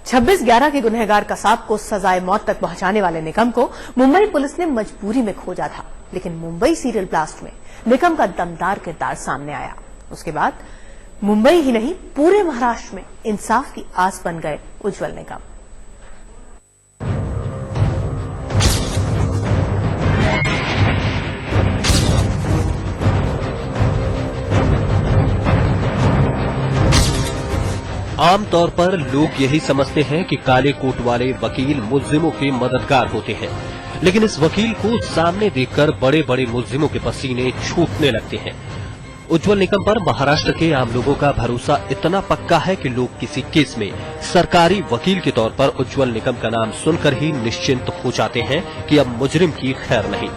26/11 के गुनहगार कसाब को सजाए मौत तक पहुंचाने वाले निकम को मुंबई पुलिस ने मजबूरी में खोजा था, लेकिन मुंबई सीरियल ब्लास्ट में निकम का दमदार किरदार सामने आया। उसके बाद मुंबई ही नहीं पूरे महाराष्ट्र में इंसाफ की आस बन गए उज्जवल निकम। आमतौर पर लोग यही समझते हैं कि काले कोट वाले वकील मुल्जिमों के मददगार होते हैं, लेकिन इस वकील को सामने देखकर बड़े बड़े मुल्जिमों के पसीने छूटने लगते हैं। उज्जवल निकम पर महाराष्ट्र के आम लोगों का भरोसा इतना पक्का है कि लोग किसी केस में सरकारी वकील के तौर पर उज्जवल निकम का नाम सुनकर ही निश्चिंत हो जाते हैं कि अब मुजरिम की खैर नहीं।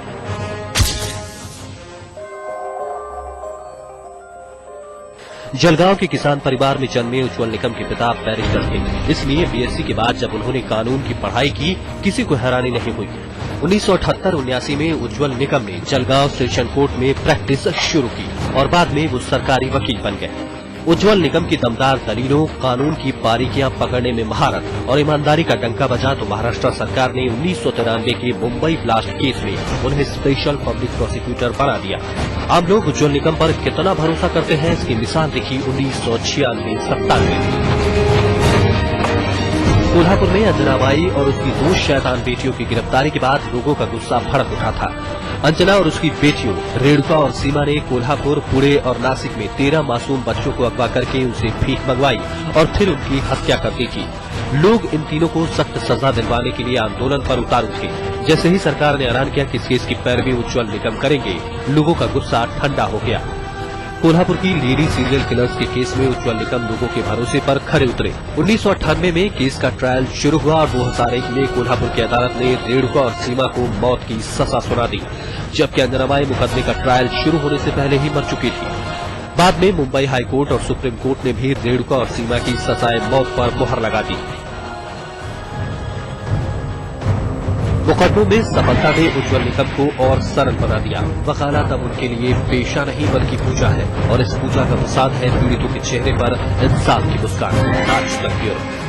जलगांव के किसान परिवार में जन्मे उज्जवल निकम के पिता बैरिस्टर थे, इसलिए बीएससी के बाद जब उन्होंने कानून की पढ़ाई की, किसी को हैरानी नहीं हुई। 1978-79 में उज्जवल निकम ने जलगांव सेशन कोर्ट में प्रैक्टिस शुरू की और बाद में वो सरकारी वकील बन गए। उज्जवल निकम की दमदार दलीलों, कानून की बारीकियां पकड़ने में महारत और ईमानदारी का डंका बजा तो महाराष्ट्र सरकार ने 1993 के मुंबई ब्लास्ट केस में उन्हें स्पेशल पब्लिक प्रोसिक्यूटर बना दिया। आम लोग उज्जवल निकम पर कितना भरोसा करते हैं, इसकी मिसाल दिखी 1996-97 में। कोल्हापुर में अंजना बाई और उसकी 2 शैतान बेटियों की गिरफ्तारी के बाद लोगों का गुस्सा भड़क उठा था। अंजना और उसकी बेटियों रेणुका और सीमा ने कोल्हापुर, पुणे और नासिक में 13 मासूम बच्चों को अगवा करके उनसे भीख मंगवाई और फिर उनकी हत्या कर दी थी। लोग इन तीनों को सख्त सजा दिलवाने के लिए आंदोलन पर उतारू थे। जैसे ही सरकार ने ऐलान किया कि इस केस की पैरवी उज्जवल निकम करेंगे, लोगों का गुस्सा ठंडा हो गया। कोल्हापुर की लेडी सीरियल किलर्स के केस में उज्जवल निकम लोगों के भरोसे पर खरे उतरे। 1998 में केस का ट्रायल शुरू हुआ और 2001 में कोल्हापुर की अदालत ने रेणुका और सीमा को मौत की सजा सुना दी, जबकि अंजना बाई मुकदमे का ट्रायल शुरू होने से पहले ही मर चुकी थी। बाद में मुंबई हाईकोर्ट और सुप्रीम कोर्ट ने भी रेणुका और सीमा की सजाए मौत पर मुहर लगा दी। मुकदमों में सफलता ने उज्जवल निकम को और सरल बना दिया। वकालत अब उनके लिए पेशा नहीं बल्कि पूजा है और इस पूजा का प्रसाद है पीड़ितों के चेहरे पर इंसाफ की मुस्कान। आज तक ब्यूरो।